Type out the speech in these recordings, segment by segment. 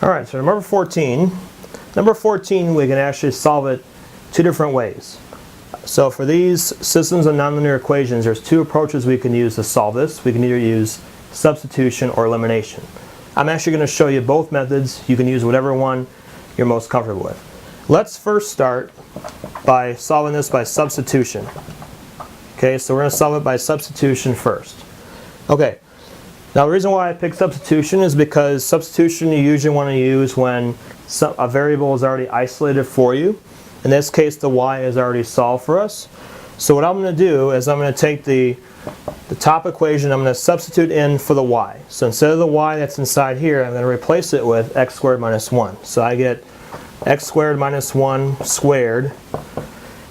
Alright, so number 14. Number 14, we can actually solve it two different ways. So for these systems of nonlinear equations, there's two approaches we can use to solve this. We can either use substitution or elimination. I'm actually going to show you both methods. You can use whatever one you're most comfortable with. Let's first start by solving this by substitution. Okay, so we're going to solve it by substitution first. Okay, now the reason why I picked substitution is because substitution you usually want to use when a variable is already isolated for you. In this case, the y is already solved for us. So what I'm going to do is I'm going to take the top equation, I'm going to substitute in for the y. So instead of the y that's inside here, I'm going to replace it with x squared minus 1. So I get x squared minus 1 squared,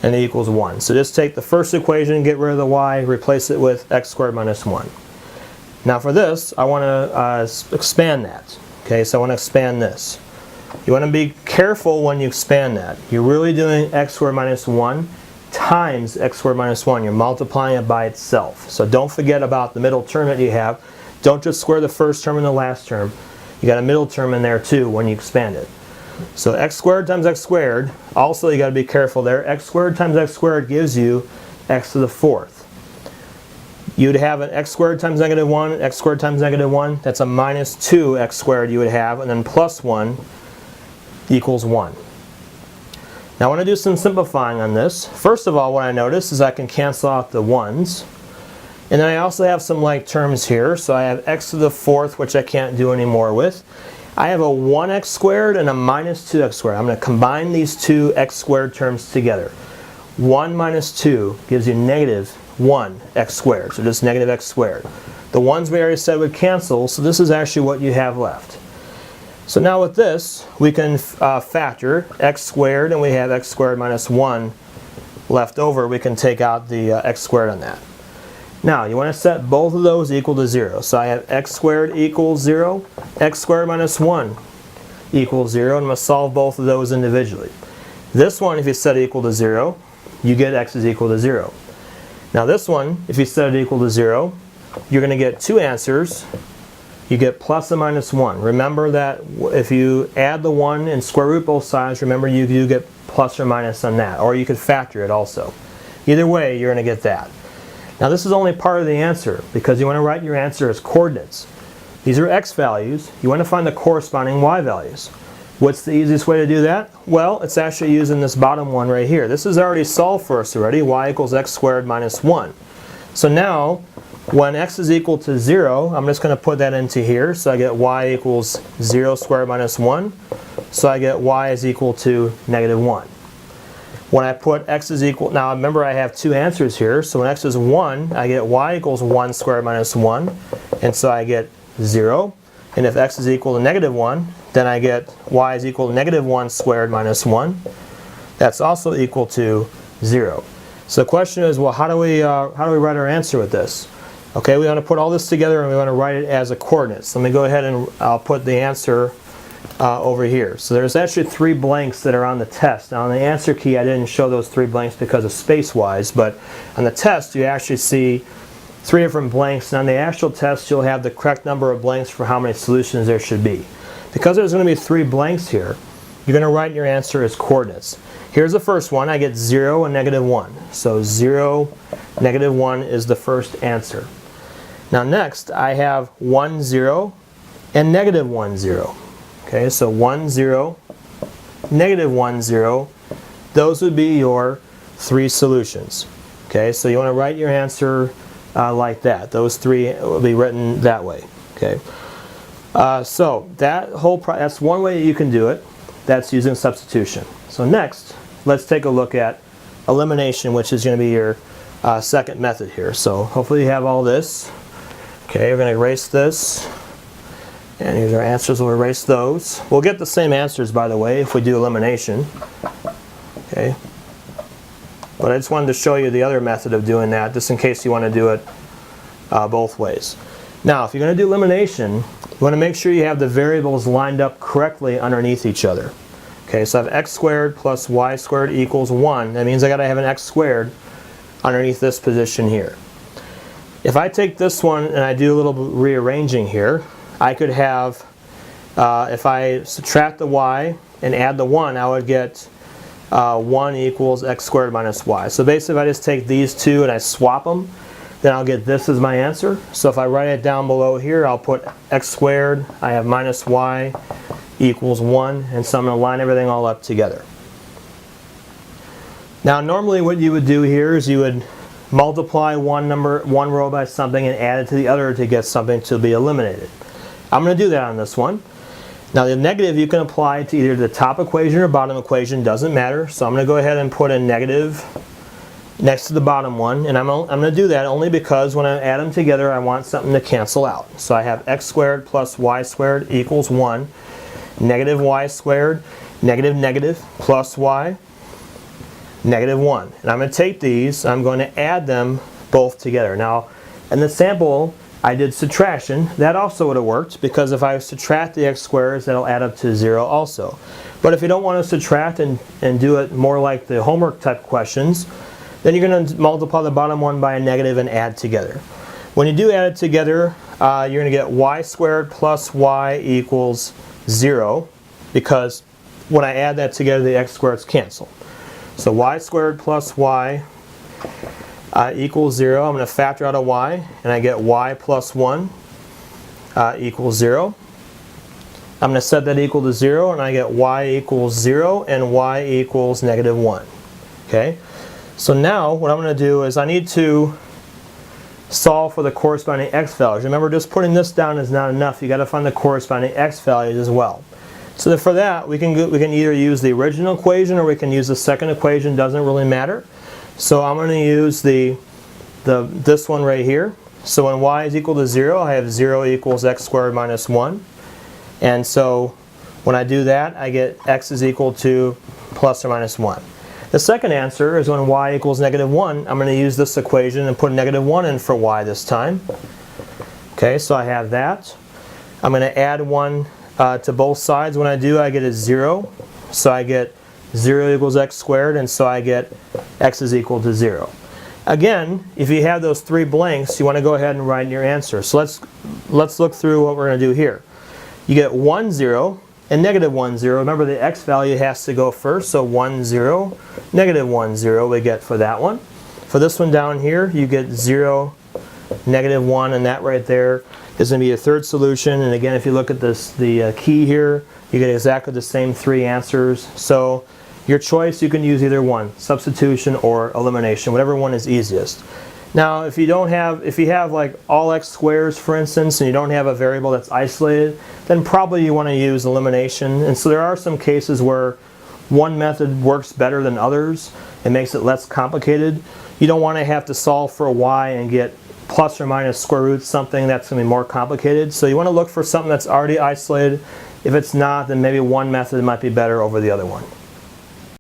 and it equals 1. So just take the first equation, get rid of the y, replace it with x squared minus 1. Now for this, I want to expand that. Okay, so I want to expand this. You want to be careful when you expand that. You're really doing x squared minus 1 times x squared minus 1. You're multiplying it by itself. So don't forget about the middle term that you have. Don't just square the first term and the last term. You got a middle term in there too when you expand it. So x squared times x squared, also you got to be careful there. X squared times x squared gives you x to the fourth. You'd have an x squared times negative 1, x squared times negative 1. That's a minus 2x squared you would have, and then plus 1 equals 1. Now I want to do some simplifying on this. First of all, what I notice is I can cancel out the 1's. And then I also have some like terms here. So I have x to the fourth, which I can't do any more with. I have a 1x squared and a minus 2x squared. I'm going to combine these two x squared terms together. 1 minus 2 gives you negative 1x squared. So just negative x squared. The 1's we already said would cancel, so this is actually what you have left. So now with this, we can factor x squared, and we have x squared minus 1 left over. We can take out the x squared on that. Now, you want to set both of those equal to 0. So I have x squared equals 0, x squared minus 1 equals 0, and I'm going to solve both of those individually. This one, if you set it equal to 0, you get x is equal to 0. Now this one, if you set it equal to 0, you're going to get two answers. You get plus and minus 1. Remember that if you add the 1 and square root both sides, remember you do get plus or minus on that. Or you could factor it also. Either way, you're going to get that. Now this is only part of the answer because you want to write your answer as coordinates. These are x values. You want to find the corresponding y values. What's the easiest way to do that? Well, it's actually using this bottom one right here. This is already solved for us already. Y equals x squared minus 1. So now, when x is equal to 0, I'm just going to put that into here. So I get y equals 0 squared minus 1. So I get y is equal to negative 1. When I put x is equal, now remember I have two answers here. So when x is 1, I get y equals 1 squared minus 1. And so I get 0. And if x is equal to negative 1, then I get y is equal to negative 1 squared minus 1. That's also equal to 0. So the question is, well, how do we write our answer with this? Okay, we want to put all this together and we want to write it as a coordinates. Let me go ahead and I'll put the answer over here. So there's actually 3 blanks that are on the test. Now on the answer key I didn't show those 3 blanks because of space-wise, but on the test you actually see 3 different blanks, and on the actual test you'll have the correct number of blanks for how many solutions there should be. Because there's going to be 3 blanks here, you're going to write your answer as coordinates. Here's the first one. I get 0 and negative 1. So 0, negative 1 is the first answer. Now next I have 1, 0 and negative 1, 0. Okay, so 1, 0, negative 1, 0. Those would be your 3 solutions. Okay, so you want to write your answer like that. Those 3 will be written that way. Okay, so that's one way you can do it. That's using substitution. So next, let's take a look at elimination, which is going to be your second method here. So hopefully you have all this. Okay, we're going to erase this. And here's our answers. We'll erase those. We'll get the same answers, by the way, if we do elimination. Okay. But I just wanted to show you the other method of doing that, just in case you want to do it both ways. Now, if you're going to do elimination, you want to make sure you have the variables lined up correctly underneath each other. Okay, so I have x squared plus y squared equals 1. That means I got to have an x squared underneath this position here. If I take this one and I do a little rearranging here, I could have if I subtract the y and add the 1, I would get 1 equals x squared minus y. So basically if I just take these two and I swap them, then I'll get this as my answer. So if I write it down below here, I'll put x squared, I have minus y equals 1, and so I'm going to line everything all up together. Now normally what you would do here is you would multiply one row by something and add it to the other to get something to be eliminated. I'm going to do that on this one. Now the negative you can apply to either the top equation or bottom equation, doesn't matter. So I'm going to go ahead and put a negative next to the bottom one, and I'm going to do that only because when I add them together I want something to cancel out. So I have x squared plus y squared equals 1, negative y squared, negative negative, plus y, negative 1. And I'm going to take these, I'm going to add them both together. Now in the sample I did subtraction. That also would have worked, because if I subtract the x squares, that'll add up to 0 also. But if you don't want to subtract and do it more like the homework type questions, then you're going to multiply the bottom one by a negative and add together. When you do add it together, you're going to get y squared plus y equals 0, because when I add that together the x squareds cancel. So y squared plus y equals 0. I'm going to factor out a y, and I get y plus 1 equals 0. I'm going to set that equal to 0, and I get y equals 0 and y equals negative 1. Okay? So now what I'm going to do is I need to solve for the corresponding x values. Remember, just putting this down is not enough. You've got to find the corresponding x values as well. So for that, we can either use the original equation or we can use the second equation. Doesn't really matter. So I'm going to use this one right here. So when y is equal to 0, I have 0 equals x squared minus 1. And so when I do that, I get x is equal to plus or minus 1. The second answer is when y equals negative 1, I'm going to use this equation and put negative 1 in for y this time. Okay, so I have that. I'm going to add 1 to both sides. When I do, I get a 0. So I get 0 equals x squared, and so I get x is equal to 0. Again, if you have those three blanks, you want to go ahead and write in your answer. So let's look through what we're going to do here. You get 1, 0, and negative 1, 0. Remember, the x value has to go first, so 1, 0, negative 1, 0 we get for that one. For this one down here, you get 0, negative 1, and that right there is going to be your third solution. And again, if you look at this, the key here, you get exactly the same three answers. So your choice, you can use either one, substitution or elimination, whatever one is easiest. Now, if you have like all x squares, for instance, and you don't have a variable that's isolated, then probably you want to use elimination. And so there are some cases where one method works better than others. It makes it less complicated. You don't want to have to solve for a y and get plus or minus square root something that's going to be more complicated. So you want to look for something that's already isolated. If it's not, then maybe one method might be better over the other one.